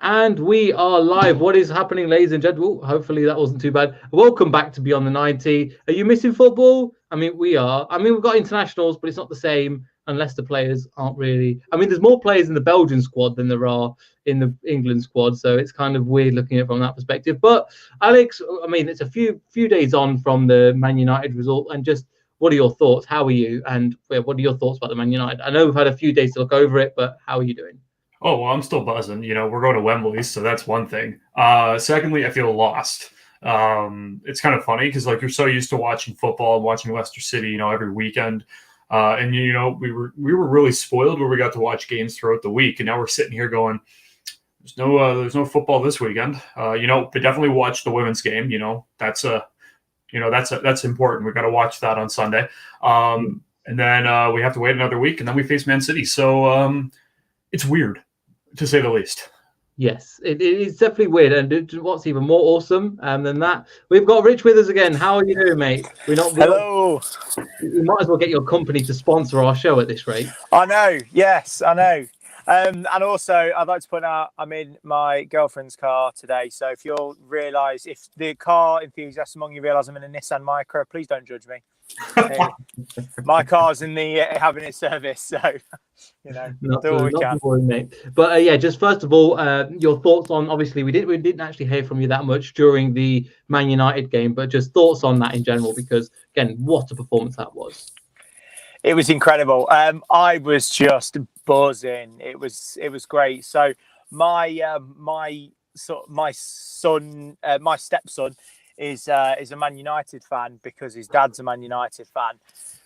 And we are live. What is happening, ladies and gentlemen? Hopefully that wasn't too bad. Welcome back to Beyond the 90. Are you missing football? I mean, we are. I mean, we've got internationals, but it's not the same unless the players aren't really. I mean, there's more players in the Belgian squad than there are in the England squad, so it's kind of weird looking at it from that perspective. But Alex, I mean, it's a few days on from the Man United result, and just what are your thoughts? How are you? And what are your thoughts about the Man United? I know we've had a few days to look over it, but how are you doing? Oh, well, I'm still buzzing. We're going to Wembley, so that's one thing. Secondly, I feel lost. It's kind of funny because, you're so used to watching football and watching Leicester City, every weekend. And we were really spoiled where we got to watch games throughout the week. And now we're sitting here going, there's no football this weekend. But definitely watch the women's game. That's important. We got to watch that on Sunday. And then we have to wait another week, and then we face Man City. So it's weird, to say the least. Yes, it's definitely weird. And what's even more awesome than that, we've got Rich with us again. How are you doing, mate? Hello. We might as well get your company to sponsor our show at this rate. I know. Yes, I know. And also, I'd like to point out, I'm in my girlfriend's car today. So if the car enthusiasts among you realise I'm in a Nissan Micra, please don't judge me. My car's in the having its service, so do all we can. Worry, mate. But just first of all, your thoughts on, obviously we didn't actually hear from you that much during the Man United game, but just thoughts on that in general, because again, what a performance that was. It was incredible. I was just buzzing. It was great. So my stepson is a Man United fan because his dad's a Man United fan.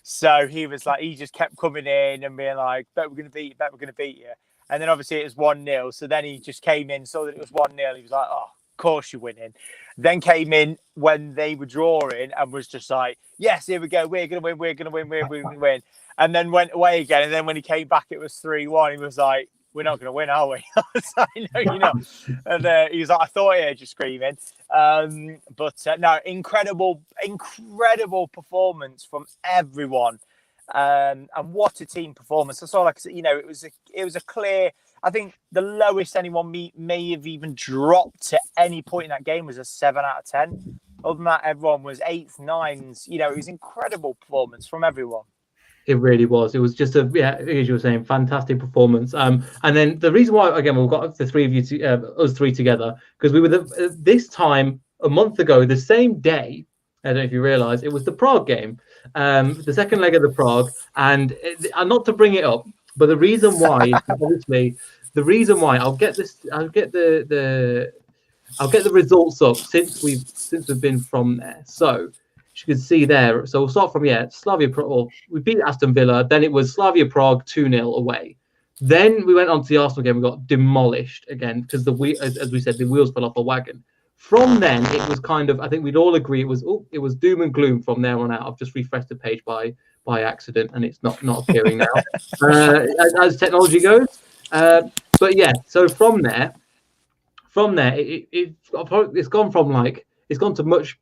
So he just kept coming in and being like, bet we're going to beat you. And then obviously it was 1-0. So then he just came in, saw that it was 1-0. He was like, oh, of course you're winning. Then came in when they were drawing and was just like, yes, here we go. We're going to win. And then went away again. And then when he came back, it was 3-1. He was like, we're not going to win, are we? I was like, no, you're not. And he was like, I thought I heard you screaming. No, incredible performance from everyone. And what a team performance. That's all I could say. It was a clear, I think the lowest anyone may have even dropped at any point in that game was a 7 out of 10. Other than that, everyone was 8s, 9s. It was incredible performance from everyone. It really was. It was just as you were saying, fantastic performance. And then the reason why, again, we've got the three of you, us three together, because we were this time a month ago, the same day. I don't know if you realise, it was the Prague game, the second leg of the Prague, and not to bring it up, but the reason why, obviously, I'll get the results up since we've been from there. So you can see there. So we'll start from Slavia Prague. We beat Aston Villa. Then it was Slavia Prague 2-0 away. Then we went on to the Arsenal game. We got demolished again because as we said, the wheels fell off the wagon. From then, it was kind of, I think we'd all agree it was doom and gloom from there on out. I've just refreshed the page by accident, and it's not appearing now as technology goes. But yeah, so from there, it's gone to much.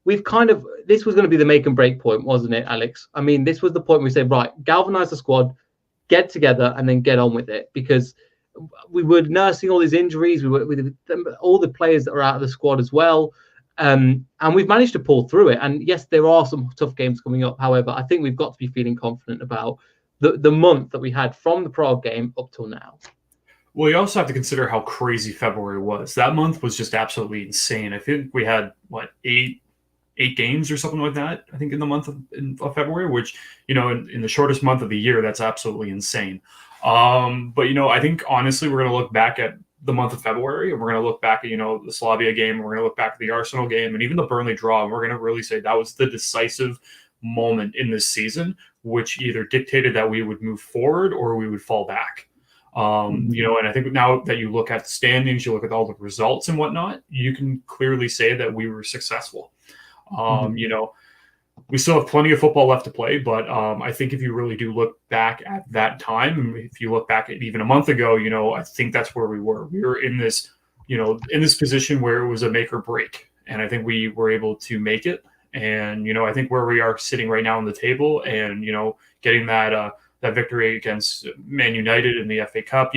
We've kind of, this was going to be the make and break point, wasn't it, Alex? I mean, this was the point we said, right, galvanize the squad, get together, and then get on with it, because we were nursing all these injuries. We were with all the players that are out of the squad as well. And we've managed to pull through it. And yes, there are some tough games coming up. However, I think we've got to be feeling confident about the month that we had from the Prague game up till now. Well, you also have to consider how crazy February was. That month was just absolutely insane. I think we had, eight games or something like that, I think, in the month of February, which, in the shortest month of the year, that's absolutely insane. But, I think, honestly, we're going to look back at the month of February, and we're going to look back at, the Slavia game, and we're going to look back at the Arsenal game, and even the Burnley draw, and we're going to really say that was the decisive moment in this season, which either dictated that we would move forward or we would fall back. And I think now that you look at the standings, you look at all the results and whatnot, you can clearly say that we were successful. We still have plenty of football left to play, but I think if you really do look back at that time, if you look back at even a month ago, I think that's where we were. We were in this position where it was a make or break, and I think we were able to make it. And I think where we are sitting right now on the table, and getting that victory against Man United in the FA Cup,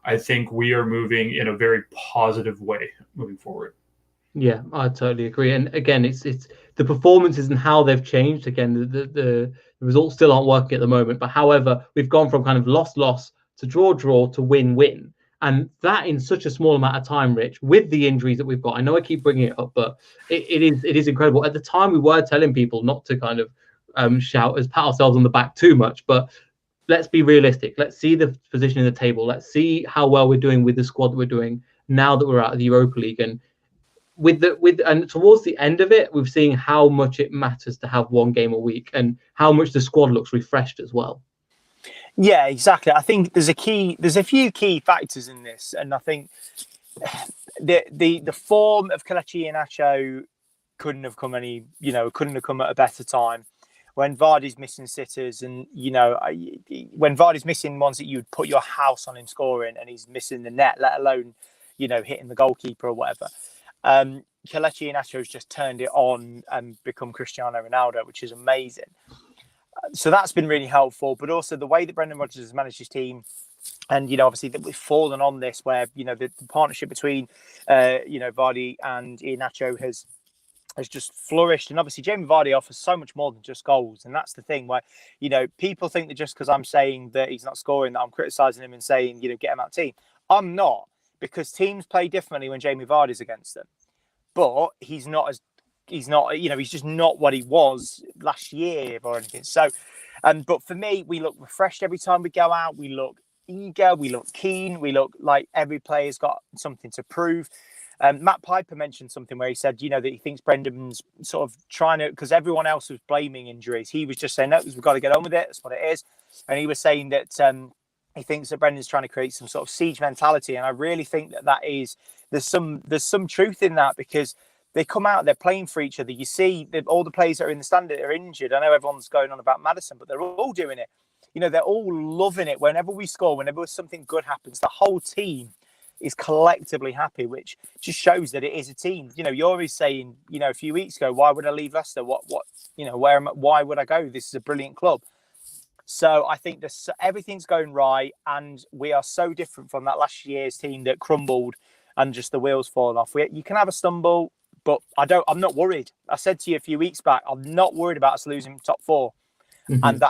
I think we are moving in a very positive way moving forward. Yeah, I totally agree. And again, it's the performances and how they've changed. Again, the results still aren't working at the moment. But however, we've gone from kind of loss to draw to win. And that in such a small amount of time, Rich, with the injuries that we've got. I know I keep bringing it up, but it is incredible. At the time, we were telling people not to kind of pat ourselves on the back too much, but let's be realistic. Let's see the position in the table. Let's see how well we're doing with the squad that we're doing now that we're out of the Europa League. And and towards the end of it, we've seen how much it matters to have one game a week and how much the squad looks refreshed as well. Yeah, exactly. I think there's a few key factors in this, and I think the form of Kelechi Iheanacho couldn't have come at a better time. When Vardy's missing sitters, and when Vardy's missing ones that you would put your house on him scoring, and he's missing the net, let alone hitting the goalkeeper or whatever. Kelechi Iheanacho has just turned it on and become Cristiano Ronaldo, which is amazing. So that's been really helpful, but also the way that Brendan Rodgers has managed his team, and obviously that we've fallen on this where the partnership between Vardy and Iheanacho has just flourished, and obviously Jamie Vardy offers so much more than just goals, and that's the thing where people think that just because I'm saying that he's not scoring, that I'm criticising him and saying get him out of the team. I'm not, because teams play differently when Jamie Vardy's against them, but he's just not what he was last year or anything. So, but for me, we look refreshed every time we go out. We look eager. We look keen. We look like every player's got something to prove. Matt Piper mentioned something where he said, that he thinks Brendan's sort of trying to, because everyone else was blaming injuries. He was just saying, no, we've got to get on with it. That's what it is. And he was saying that he thinks that Brendan's trying to create some sort of siege mentality. And I really think there's some truth in that, because they come out, they're playing for each other. You see that all the players that are in the stand are injured. I know everyone's going on about Maddison, but they're all doing it. They're all loving it. Whenever we score, whenever something good happens, the whole team is collectively happy, which just shows that it is a team. You're always saying, a few weeks ago, why would I leave Leicester? Why would I go? This is a brilliant club. So I think everything's going right, and we are so different from that last year's team that crumbled and just the wheels falling off. You can have a stumble, but I'm not worried. I said to you a few weeks back, I'm not worried about us losing top four. Mm-hmm. And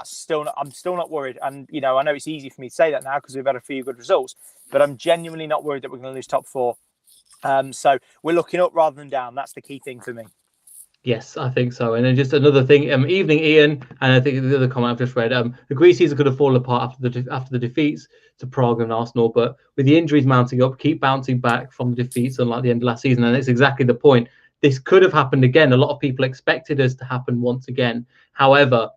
I'm still not worried. And, I know it's easy for me to say that now because we've had a few good results, but I'm genuinely not worried that we're going to lose top four. So we're looking up rather than down. That's the key thing for me. Yes, I think so. And then just another thing, evening, Ian, and I think the other comment I've just read, the Greece season could have fallen apart after the defeats to Prague and Arsenal, but with the injuries mounting up, keep bouncing back from the defeats unlike the end of last season. And it's exactly the point. This could have happened again. A lot of people expected us to happen once again. However,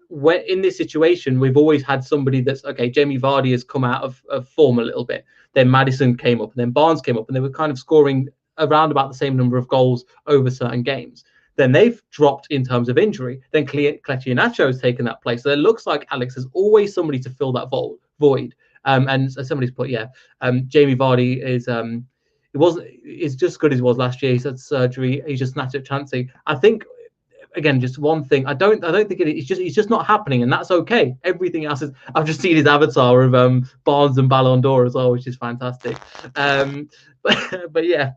when in this situation, we've always had somebody that's, okay, Jamie Vardy has come out of form a little bit. Then Maddison came up, and then Barnes came up, and they were kind of scoring around about the same number of goals over certain games. Then they've dropped in terms of injury. Then Kelechi Iheanacho has taken that place. So it looks like Alex is always somebody to fill that void. And as somebody's put, Jamie Vardy is just as good as he was last year. He's had surgery. He's just snatched at chancing. I think, again, just one thing. I don't think it's just not happening, and that's okay. Everything else is. I've just seen his avatar of Barnes and Ballon d'Or as well, which is fantastic. But yeah,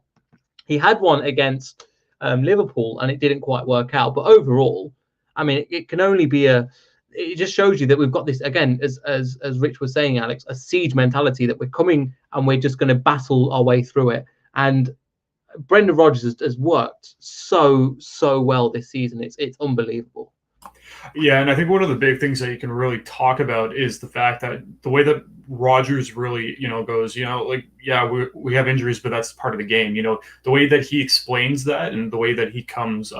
he had one against Liverpool, and it didn't quite work out. But overall, I mean, it can only be it just shows you that we've got this, again, as Rich was saying, Alex, a siege mentality, that we're coming and we're just going to battle our way through it. And Brendan Rodgers has worked so well this season. It's unbelievable. Yeah, and I think one of the big things that you can really talk about is the fact that the way that Rodgers really, goes, we have injuries, but that's part of the game. The way that he explains that and the way that he comes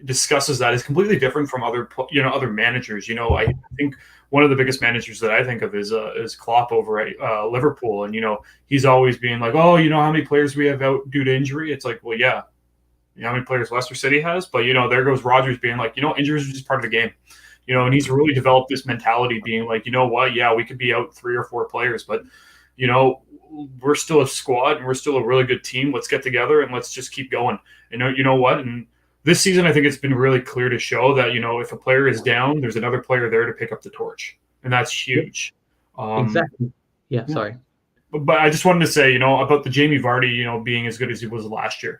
discusses that is completely different from other managers. I think one of the biggest managers that I think of is Klopp over at Liverpool, and he's always being like, oh, how many players we have out due to injury? It's like, well, yeah. How many players Leicester City has? But, there goes Rodgers being like, injuries are just part of the game. And he's really developed this mentality being like, you know what? Yeah, we could be out 3 or 4 players, but, we're still a squad and we're still a really good team. Let's get together and let's just keep going. And you know what? And this season, I think it's been really clear to show that, if a player is down, there's another player there to pick up the torch. And that's huge. Exactly. Yeah, sorry. but I just wanted to say, about the Jamie Vardy, being as good as he was last year.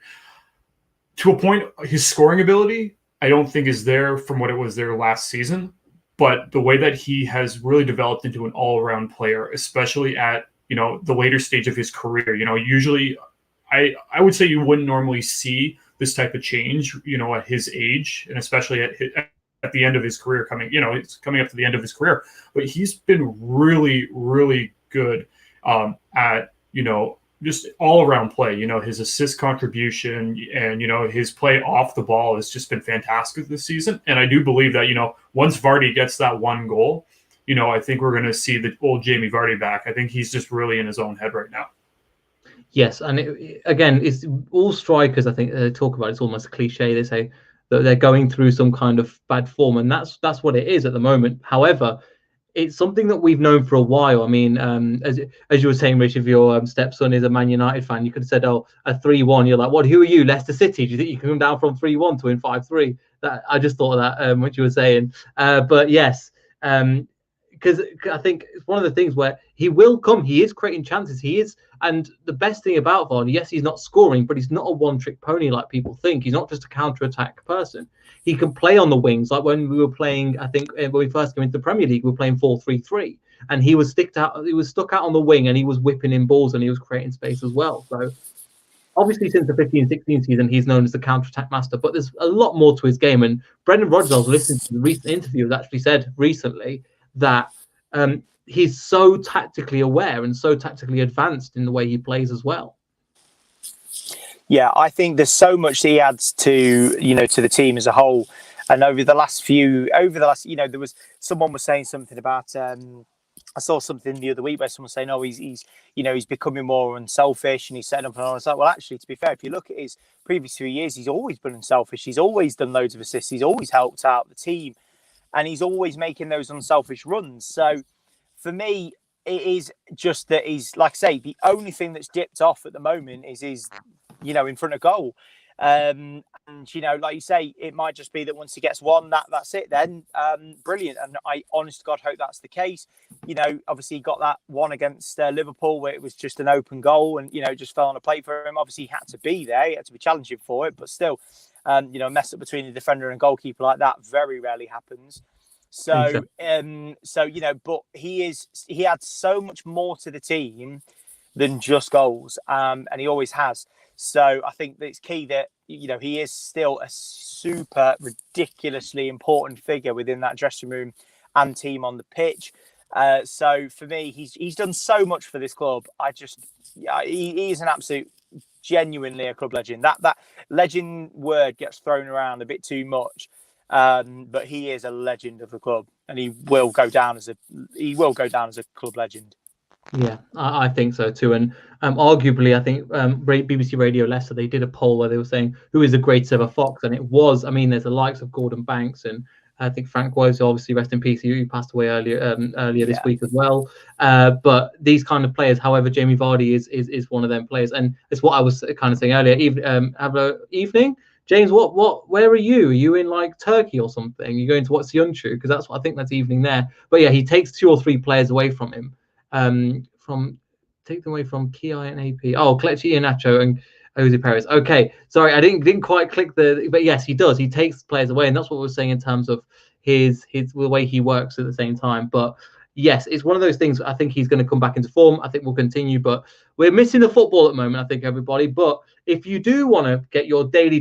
To a point, his scoring ability, I don't think is there from what it was there last season. But the way that he has really developed into an all-around player, especially at, the later stage of his career, usually I would say you wouldn't normally see this type of change, at his age, and especially at the end of his career it's coming up to the end of his career. But he's been really, really good at, just all around play. His assist contribution and, his play off the ball has just been fantastic this season. And I do believe that, once Vardy gets that one goal, I think we're going to see the old Jamie Vardy back. I think he's just really in his own head right now. Yes, and again, it's all strikers. I think they talk about it's almost a cliche. They say that they're going through some kind of bad form, and that's what it is at the moment. However, it's something that we've known for a while. I mean, as you were saying, Rich, if your stepson is a Man United fan, you could have said, "Oh, a 3-1." You're like, "What? Who are you, Leicester City? Do you think you can come down from 3-1 to win 5-3?" That I just thought of that what you were saying. But yes, because I think it's one of the things where he will come. He is creating chances. He is. And the best thing about Vardy, yes, he's not scoring, but he's not a one-trick pony like people think. He's not just a counter-attack person. He can play on the wings. Like when we were playing, I think when we first came into the Premier League, we were playing 4-3-3, and he was stuck out on the wing, and he was whipping in balls, and he was creating space as well. So obviously, since the 15-16 season, he's known as the counter-attack master. But there's a lot more to his game. And Brendan Rodgers, I was listening to the recent interview, has actually said recently that he's so tactically aware and so tactically advanced in the way he plays as well. Yeah, I think there's so much he adds to the team as a whole. And over the last, there was someone was saying something about. I saw something the other week where someone was saying, "Oh, he's becoming more unselfish and he's setting up." And I was like, well, actually, to be fair, if you look at his previous 3 years, he's always been unselfish. He's always done loads of assists. He's always helped out the team, and he's always making those unselfish runs. So for me, it is just that he's, like I say, the only thing that's dipped off at the moment is his, in front of goal. And, like you say, it might just be that once he gets one, that's it then. Brilliant. And I, honest to God, hope that's the case. Obviously he got that one against Liverpool where it was just an open goal and, just fell on a plate for him. Obviously he had to be there. He had to be challenging for it. But still, a mess up between the defender and goalkeeper like that very rarely happens. So, but he adds so much more to the team than just goals, and he always has. So I think that it's key that he is still a super ridiculously important figure within that dressing room and team on the pitch. So for me, he's done so much for this club. He is an absolute, genuinely a club legend. That legend word gets thrown around a bit too much. But he is a legend of the club, and he will go down as a club legend. Yeah, I think so too. And arguably, I think BBC Radio Leicester, they did a poll where they were saying who is the greatest ever Fox, and it was, there's the likes of Gordon Banks, and I think Frank Woes, obviously rest in peace, he passed away earlier this week as well. But these kind of players, however, Jamie Vardy is one of them players, and it's what I was kind of saying earlier. Have a evening. James, where are you? Are you in like Turkey or something? You're going to watch soyuncu? Because that's what I think that's evening there. But yeah, he takes 2 or 3 players away from him. Take them away from Ki and AP. Oh, Kelechi, iheanacho and Jose Perez. Okay, sorry, I didn't quite click but yes, he does. He takes players away, and that's what we're saying in terms of his the way he works at the same time. But yes, it's one of those things. I think he's going to come back into form. I think we'll continue, but we're missing the football at the moment, I think, everybody. But if you do want to get your weekly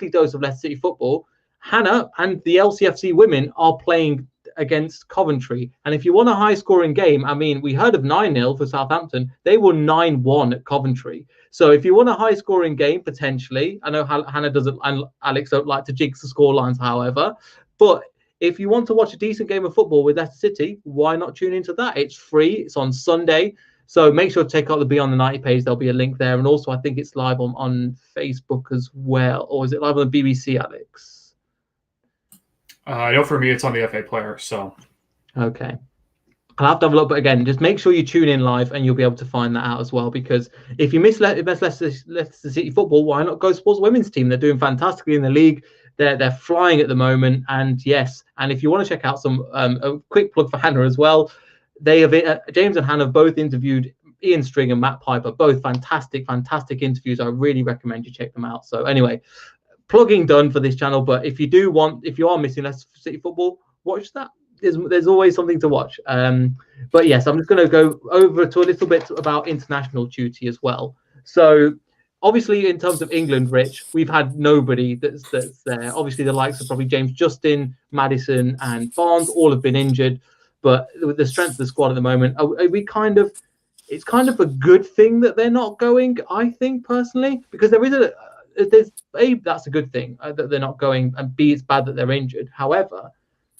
dose of Leicester City football, Hannah and the LCFC women are playing against Coventry. And if you want a high-scoring game, we heard of 9-0 for Southampton. They were 9-1 at Coventry. So if you want a high-scoring game, potentially, I know Hannah doesn't and Alex don't like to jinx the scorelines, however, but if you want to watch a decent game of football with Leicester City, why not tune into that? It's free. It's on Sunday. So make sure to check out the Beyond the 90 page. There'll be a link there. And also, I think it's live on Facebook as well. Or is it live on the BBC, Alex? I know for me, it's on the FA Player. So, okay. I'll have to have a look. But again, just make sure you tune in live and you'll be able to find that out as well. Because if you miss Leicester City football, why not go Sports Women's team? They're doing fantastically in the league. They're flying at the moment. And yes, and if you want to check out some a quick plug for Hannah as well, they have James and Hannah have both interviewed Ian String and Matt Piper, both fantastic interviews. I really recommend you check them out. So anyway, plugging done for this channel. But if you are missing Leicester City football, watch that. There's always something to watch. But yes, I'm just going to go over to a little bit about international duty as well. So obviously, in terms of England, Rich, we've had nobody that's there. Obviously, the likes of probably James Justin, Maddison, and Barnes all have been injured. But with the strength of the squad at the moment, it's kind of a good thing that they're not going, I think, personally, because that's a good thing that they're not going, and B, it's bad that they're injured. However,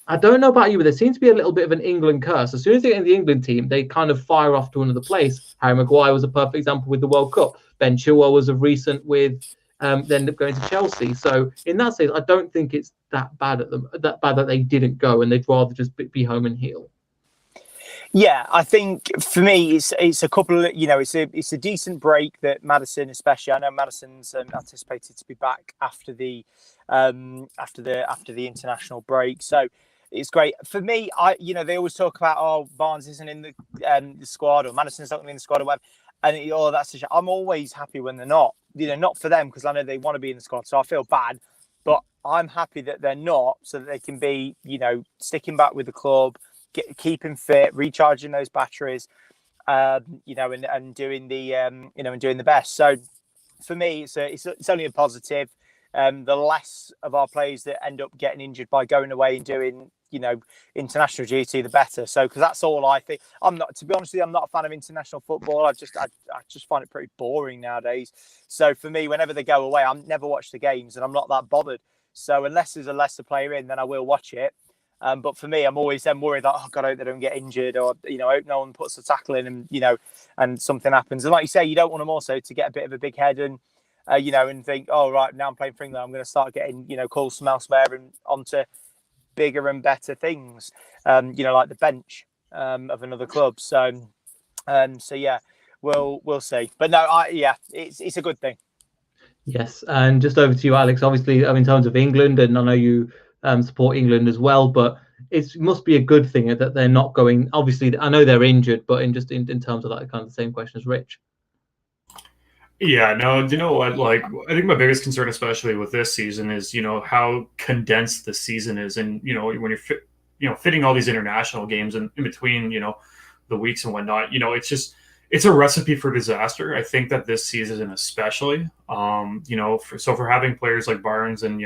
I don't know about you, but there seems to be a little bit of an England curse. As soon as they get in the England team, they kind of fire off to another place. Harry Maguire was a perfect example with the World Cup. Ben Chilwell was of recent with ended up going to Chelsea. So in that sense, I don't think it's that bad that they didn't go, and they'd rather just be home and heal. Yeah, I think for me, it's a couple of, it's a decent break that Maddison, especially. I know Maddison's anticipated to be back after the international break, so it's great for me. They always talk about Barnes isn't in the squad, or Maddison's not in the squad, or whatever, and I'm always happy when they're not. Not for them, because I know they want to be in the squad, so I feel bad, but I'm happy that they're not, so that they can be sticking back with the club, keeping fit, recharging those batteries, and doing the best. So for me, it's only a positive. The less of our players that end up getting injured by going away and doing international duty, the better. So because that's all I think. To be honest with you, I'm not a fan of international football. I just find it pretty boring nowadays. So for me, whenever they go away, I never watch the games, and I'm not that bothered. So unless there's a Leicester player in, then I will watch it. But for me, I'm always then worried that, God, I hope they don't get injured, or, I hope no one puts a tackle in and, and something happens. And like you say, you don't want them also to get a bit of a big head and, and think, oh, right, now I'm playing for England, I'm going to start getting, calls from elsewhere and onto bigger and better things, like the bench of another club. So yeah, we'll see. But no, it's a good thing. Yes, and just over to you, Alex. Obviously, in terms of England, and I know you support England as well, but it must be a good thing that they're not going. Obviously, I know they're injured, but in terms of that, kind of the same question as Rich. Yeah, no, you know what? Like, I think my biggest concern, especially with this season, is how condensed the season is, and when you're fitting all these international games in between the weeks and whatnot. It's a recipe for disaster. I think that this season, especially, for having players like Barnes and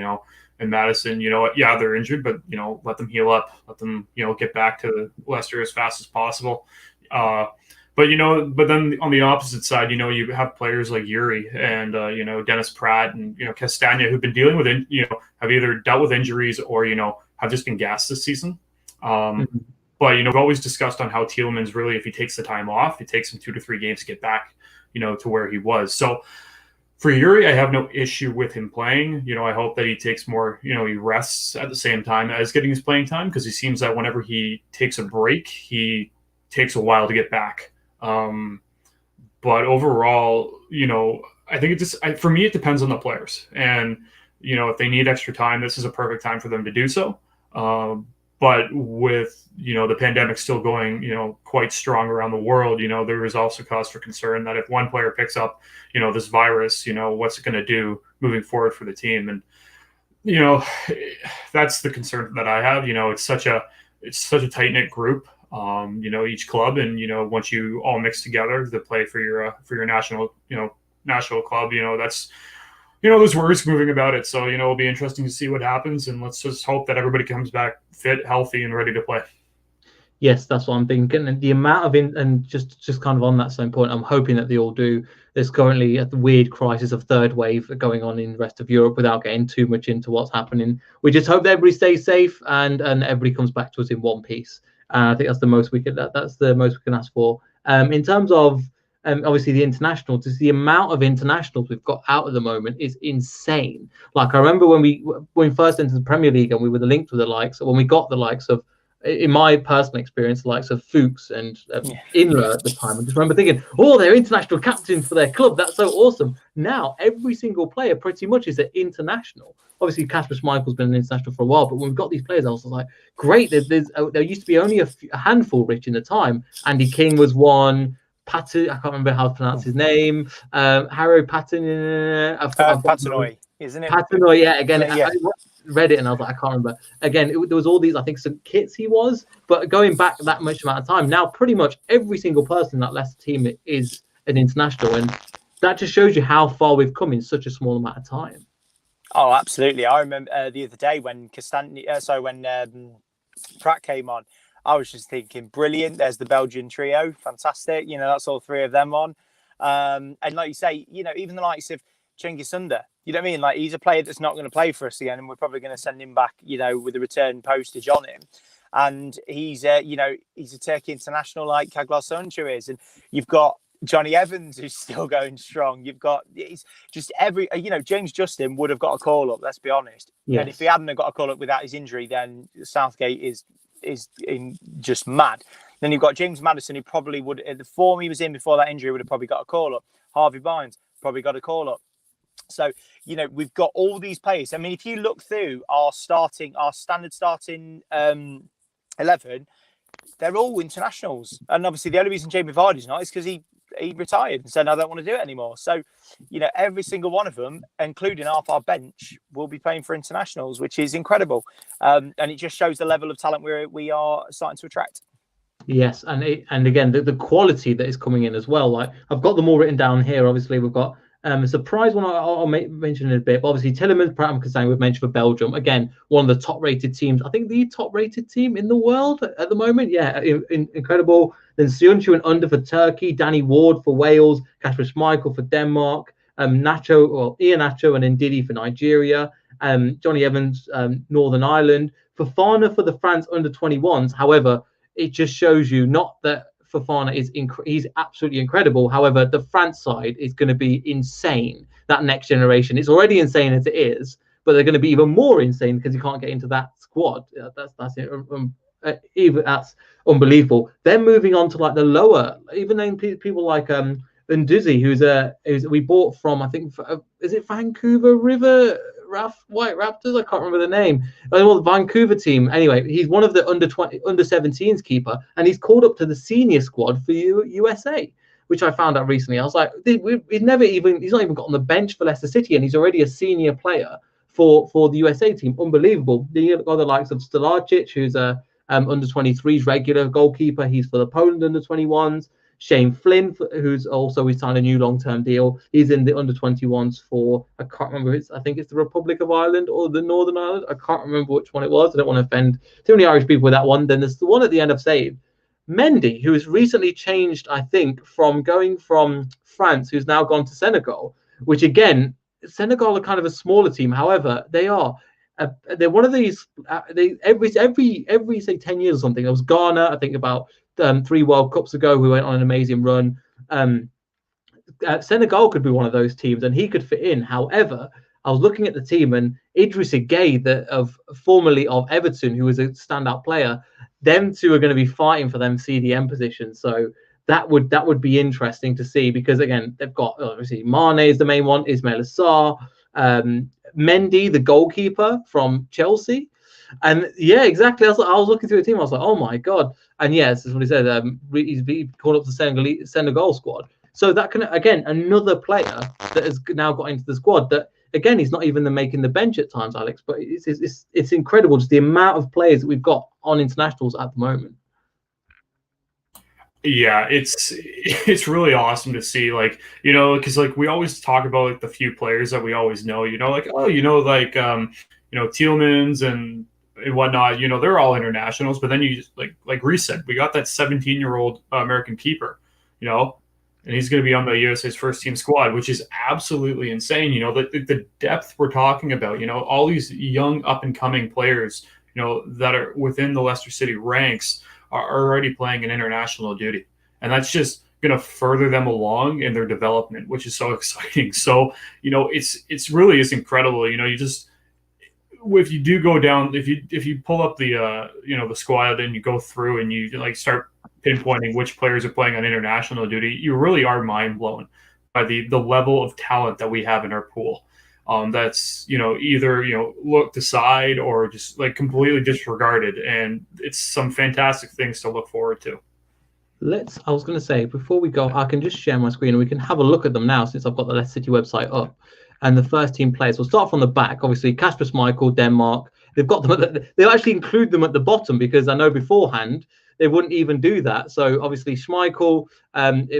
Maddison, they're injured, but let them heal up, let them get back to Leicester as fast as possible. But then on the opposite side, you have players like Yuri and Dennis Pratt and Castagna, who've been dealing with have either dealt with injuries or have just been gassed this season. But we've always discussed on how Tielemans really, if he takes the time off, it takes him 2 to 3 games to get back to where he was. So for Yuri, I have no issue with him playing. I hope that he takes more, he rests at the same time as getting his playing time, because he seems that whenever he takes a break, he takes a while to get back. But overall, I think for me, it depends on the players. And, if they need extra time, this is a perfect time for them to do so. But with, the pandemic still going, quite strong around the world, there is also cause for concern that if one player picks up, this virus, what's it going to do moving forward for the team? And, that's the concern that I have. It's such a tight-knit group, each club. And, once you all mix together to play for your national club, that's, there's worries moving about it. So, it'll be interesting to see what happens, and let's just hope that everybody comes back fit, healthy, and ready to play. Yes, that's what I'm thinking. And the amount of and just kind of on that same point, I'm hoping that they all do. There's currently a weird crisis of third wave going on in the rest of Europe, without getting too much into what's happening. We just hope that everybody stays safe and everybody comes back to us in one piece. I think that's the most we can ask for. In terms of obviously the internationals, the amount of internationals we've got out at the moment is insane. Like, I remember when we first entered the Premier League and we were linked with the likes, when we got the likes of, in my personal experience, the likes of Fuchs and Inler at the time. I just remember thinking, oh, they're international captains for their club. That's so awesome. Now, every single player pretty much is an international. Obviously, Kasper Schmeichel's been an international for a while, but when we've got these players, I was like, great. There used to be only a handful, Rich, in the time. Andy King was one. Patu, I can't remember how to pronounce his name. Harrow Patton. Patanoy, isn't it? Patanoy, yeah. Again, Yeah. I read it and I was like, I can't remember. Again, there was all these, I think, some kits he was, but going back that much amount of time, now pretty much every single person in that Leicester team is an international, and that just shows you how far we've come in such a small amount of time. Oh, absolutely. I remember the other day when Pratt came on, I was just thinking, brilliant. There's the Belgian trio. Fantastic. That's all three of them on. And like you say, even the likes of Cengiz Under, you know what I mean? Like, he's a player that's not going to play for us again, and we're probably going to send him back, with a return postage on him. And he's a Turkey international like Kaglar Soyuncu is. And you've got Johnny Evans, who's still going strong. You've got, it's just James Justin would have got a call up, let's be honest. Yes. And if he hadn't got a call up without his injury, then Southgate is just mad. Then you've got James Maddison, who probably would, at the form he was in before that injury, would have probably got a call up. Harvey Barnes probably got a call up. So, we've got all these players. I mean, if you look through our standard starting 11, they're all internationals. And obviously the only reason Jamie Vardy's not is because he retired and said, I don't want to do it anymore. So, every single one of them, including half our bench, will be playing for internationals, which is incredible. And it just shows the level of talent we are starting to attract. Yes, and again, the quality that is coming in as well. Like, I've got them all written down here. Obviously, we've got a surprise one I'll mention in a bit. But obviously, Tielemans, Pratt and Kasang, we've mentioned for Belgium. Again, one of the top-rated teams. I think the top-rated team in the world at the moment. Yeah, incredible. Then Soyuncu and Under for Turkey, Danny Ward for Wales, Kasper Schmeichel for Denmark, iheanacho and ndidi for Nigeria, Johnny Evans, Northern Ireland, Fofana for the France under-21s. However, it just shows you not that Fofana he's absolutely incredible. However, the France side is going to be insane. That next generation, it's already insane as it is, but they're going to be even more insane because you can't get into that squad. That's unbelievable. Then moving on to like the lower, even then people like ndidi, who's we bought from, I think, is it Vancouver River White Raptors? I can't remember the name. Well, the Vancouver team. Anyway, he's one of the under 17s keeper, and he's called up to the senior squad for USA, which I found out recently. I was like, he's not even got on the bench for Leicester City, and he's already a senior player for the USA team. Unbelievable. You got the likes of Stolarczyk, who's a under 23s regular goalkeeper. He's for the Poland under 21s. Shane Flynn, who's also, we signed a new long-term deal. He's in the under 21s for, I can't remember, I think it's the Republic of Ireland or the Northern Ireland. I can't remember which one it was. I don't want to offend too many Irish people with that one. Then there's the one at the end I've saved. Mendy, who has recently changed, I think, from going from France, who's now gone to Senegal, which again, Senegal are kind of a smaller team. However, they're one of these, every say 10 years or something. There was Ghana, I think about 3 World Cups ago, who went on an amazing run. Senegal could be one of those teams, and he could fit in. However, I was looking at the team, and Idrissa Gueye, formerly of Everton, who was a standout player, them two are going to be fighting for them CDM positions. So that would be interesting to see, because again, they've got obviously Mane is the main one, Ismail Assar, Mendy, the goalkeeper from Chelsea. And yeah, exactly. I was looking through the team. I was like, oh my god. And yes, that's what he said. He's called up the Senegal squad. So that can, again, another player that has now got into the squad. That again, he's not even making the bench at times, Alex. But it's incredible just the amount of players that we've got on internationals at the moment. Yeah, it's really awesome to see, like, because like we always talk about like the few players that we always know, like, oh, Tielemans and whatnot, they're all internationals. But then you just, like Reece said, we got that 17-year-old American keeper, and he's going to be on the USA's first team squad, which is absolutely insane. The depth we're talking about, all these young up and coming players, that are within the Leicester City ranks are already playing an international duty, and that's just going to further them along in their development, which is so exciting. So it's really is incredible. You just, if you do go down, if you pull up the the squad and you go through and you like start pinpointing which players are playing on international duty, you really are mind blown by the level of talent that we have in our pool. That's either looked aside or just like completely disregarded, and it's some fantastic things to look forward to. I was going to say, before we go, I can just share my screen and we can have a look at them now since I've got the Leicester City website up. And the first team players, we'll start from the back. Obviously, Kasper Schmeichel, Denmark. They've got them. They'll actually include them at the bottom because I know beforehand they wouldn't even do that. So obviously Schmeichel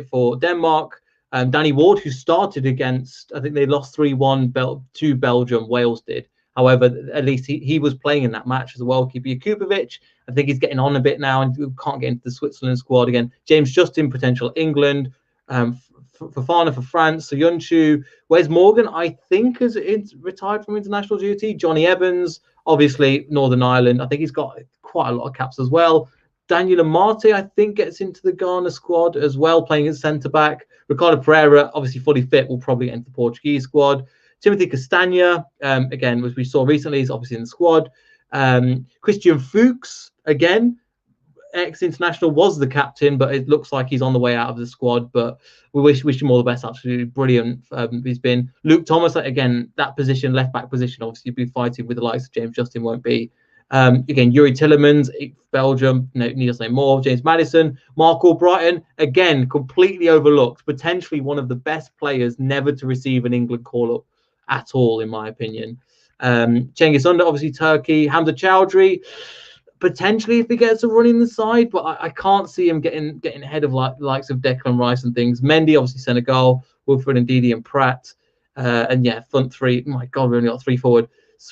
for Denmark. Danny Ward, who started against, I think they lost 3-1 to Belgium. Wales did. However, at least he was playing in that match as well. Keeper Kupovic, I think he's getting on a bit now and can't get into the Switzerland squad again. James Justin, potential England. Fofana for France. Soyuncu. Wes Morgan, I think, is retired from international duty. Johnny Evans, obviously Northern Ireland. I think he's got quite a lot of caps as well. Daniel Amate, I think, gets into the Ghana squad as well, playing as centre-back. Ricardo Pereira, obviously fully fit, will probably get into the Portuguese squad. Timothy Castagna, again, as we saw recently, is obviously in the squad. Christian Fuchs, again, ex-international, was the captain, but it looks like he's on the way out of the squad. But we wish him all the best. Absolutely brilliant. He's been. Luke Thomas, again, that position, left-back position, obviously be fighting with the likes of James Justin, won't be. Again, Yuri Tillemans, Belgium, need to say more. James Maddison, Mark Albrighton, again, completely overlooked. Potentially one of the best players never to receive an England call-up at all, in my opinion. Cengiz Under, obviously Turkey. Hamza Chowdhury, potentially if he gets a run in the side, but I can't see him getting ahead of likes of Declan Rice and things. Mendy, obviously Senegal. Wilfred and Ndidi and Pratt. And yeah, front three. My God, we only got three forward.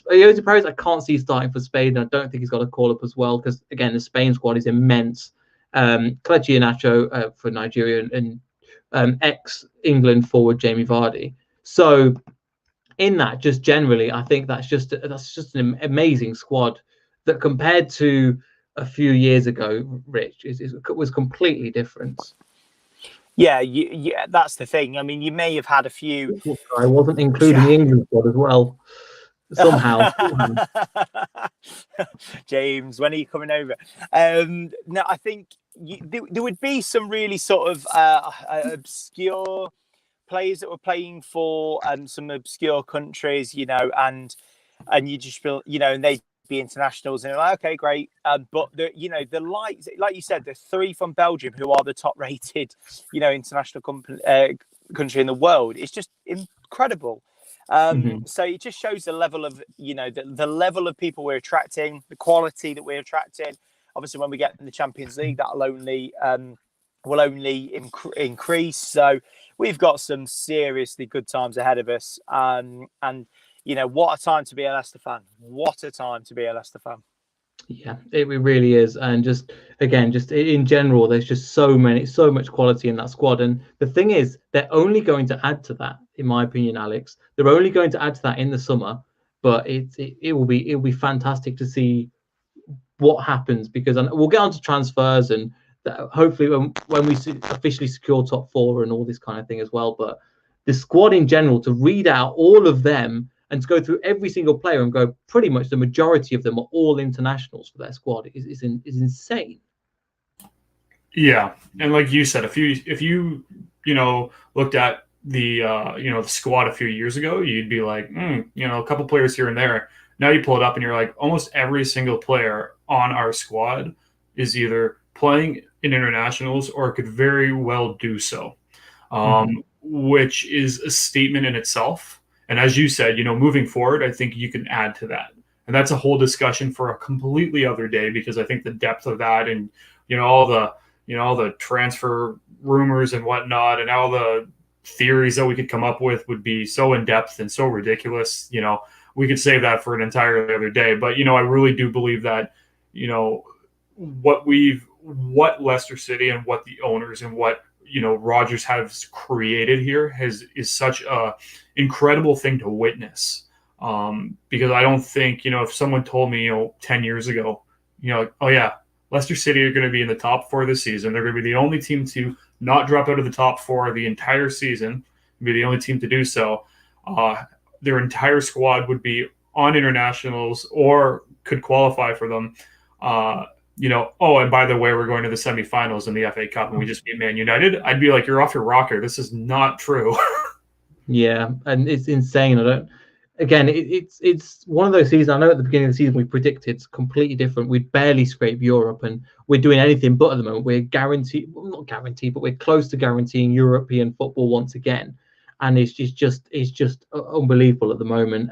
Jose Perez, I can't see starting for Spain. I don't think he's got a call up as well because, again, the Spain squad is immense. Kelechi Iheanacho for Nigeria and ex-England forward Jamie Vardy. So, in that, just generally, I think that's just an amazing squad that, compared to a few years ago, Rich, was completely different. Yeah, that's the thing. I mean, you may have had a few. I wasn't including the England squad as well. Somehow. James, when are you coming over? No, I think there would be some really sort of obscure players that were playing for some obscure countries, and you just feel, and they'd be internationals, and they're like, okay, great. But the likes, like you said, the three from Belgium who are the top rated, international country in the world. It's just incredible. So it just shows the level of, the level of people we're attracting, the quality that we're attracting. Obviously, when we get in the Champions League, that will only increase. So we've got some seriously good times ahead of us. And what a time to be a Leicester fan. What a time to be a Leicester fan. Yeah, it really is. And just in general, there's just so much quality in that squad. And the thing is, they're only going to add to that, in my opinion, Alex. They're only going to add to that in the summer. But it will be fantastic to see what happens, because we'll get on to transfers and hopefully when we officially secure top four and all this kind of thing as well. But the squad in general, to read out all of them and to go through every single player and go, pretty much the majority of them are all internationals for their squad is insane. Yeah, and like you said, if you looked at the the squad a few years ago, you'd be like, a couple players here and there. Now you pull it up and you're like, almost every single player on our squad is either playing in internationals or could very well do so, which is a statement in itself. And as you said, moving forward, I think you can add to that. And that's a whole discussion for a completely other day, because I think the depth of that and, all the transfer rumors and whatnot and all the theories that we could come up with would be so in depth and so ridiculous. We could save that for an entirely other day. But, I really do believe that, what Leicester City and what the owners and what Rodgers has created here is such a incredible thing to witness. Because I don't think, if someone told me, 10 years ago, oh yeah, Leicester City are going to be in the top four this season. They're going to be the only team to not drop out of the top four the entire season, be the only team to do so. Their entire squad would be on internationals or could qualify for them. And by the way, we're going to the semifinals in the FA Cup and we just beat Man United. I'd be like, you're off your rocker. This is not true. Yeah, and it's insane. again, it's one of those seasons. I know at the beginning of the season we predicted it's completely different. We'd barely scrape Europe, and we're doing anything but at the moment. We're guaranteed, well, not guaranteed, but we're close to guaranteeing European football once again, and it's just unbelievable at the moment.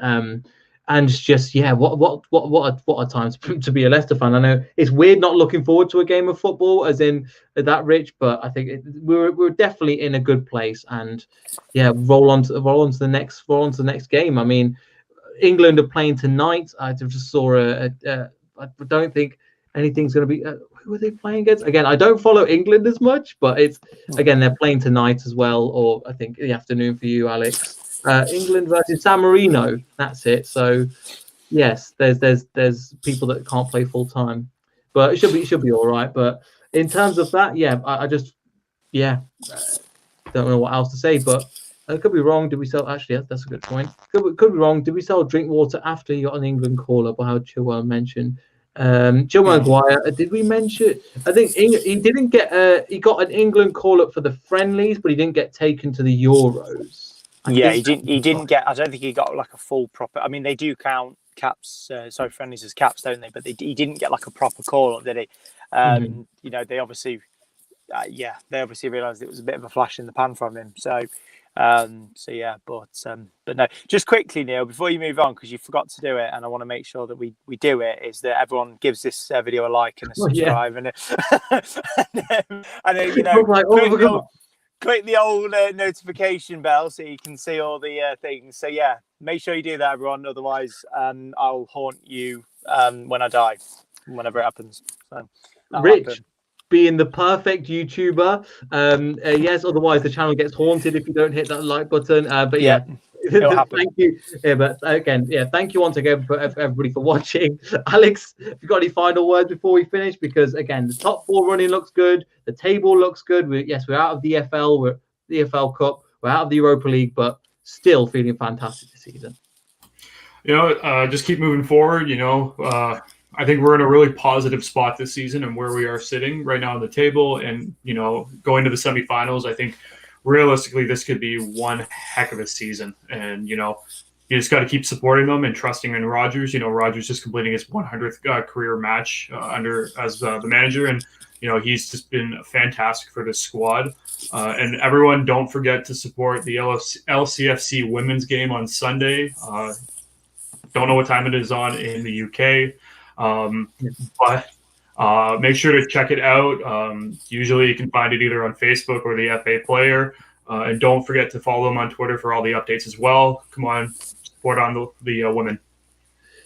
And it's just, yeah, what a time to be a Leicester fan. I know it's weird not looking forward to a game of football as in that, Rich, but I think we're definitely in a good place. And yeah, roll on to the next game. I mean, England are playing tonight. I just saw I don't think anything's going to be. Who are they playing against? Again, I don't follow England as much, but it's again they're playing tonight as well, or I think in the afternoon for you, Alex. England versus San Marino. That's it. So yes, there's people that can't play full time, but it should be all right. But in terms of that, yeah, I just don't know what else to say. But I could be wrong. Did we sell? Actually, that's a good point. Could be wrong. Did we sell drink water after you got an England call up? Or how Chilwell mentioned. Joe Maguire, did we mention? I think he didn't get. He got an England call up for the friendlies, but he didn't get taken to the Euros. He didn't get. I don't think he got like a full proper. I mean, they do count caps, friendlies as caps, don't they? But he didn't get like a proper call up, did he? You know, they obviously realised it was a bit of a flash in the pan from him. So yeah, but no. Just quickly, Neil, before you move on, because you forgot to do it, and I want to make sure that we do it. Is that everyone gives this video a like and a subscribe, and then you know. Click the old notification bell so you can see all the things. So yeah, make sure you do that, everyone. Otherwise, I'll haunt you when I die, whenever it happens. So, Rich, being the perfect YouTuber, yes. Otherwise, the channel gets haunted if you don't hit that like button. But yeah. Thank you. Yeah, but again, yeah, thank you once again for everybody for watching. Alex, have you got any final words before we finish? Because again, the top 4 running looks good. The table looks good. We're out of the EFL. We're the EFL Cup. We're out of the Europa League, but still feeling fantastic this season. You know, just keep moving forward. You know, I think we're in a really positive spot this season, and where we are sitting right now on the table, and you know, going to the semifinals, I think. Realistically, this could be one heck of a season. And, you know, you just got to keep supporting them and trusting in Rodgers. You know, Rodgers just completing his 100th career match as the manager. And, you know, he's just been fantastic for this squad. And everyone, don't forget to support the LCFC women's game on Sunday. Don't know what time it is on in the UK. But make sure to check it out. Usually you can find it either on Facebook or the FA Player. And don't forget to follow them on Twitter for all the updates as well. Come on, support on the women.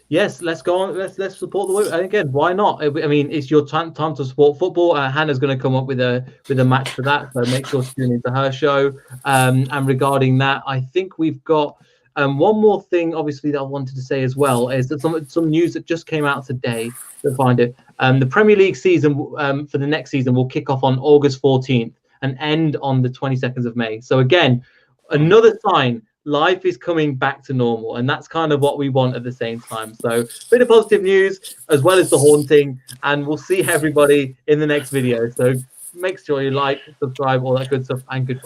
Yes, let's go on. Let's support the women. And again, why not? I mean, it's your time to support football. Hannah's going to come up with a match for that. So make sure to tune into her show. And regarding that, I think we've got one more thing, obviously, that I wanted to say as well is that some news that just came out today. To find it, the Premier League season for the next season will kick off on August 14th and end on the 22nd of May. So again, another sign life is coming back to normal, and that's kind of what we want at the same time. So a bit of positive news as well as the haunting, and we'll see everybody in the next video. So make sure you like, subscribe, all that good stuff, and goodbye.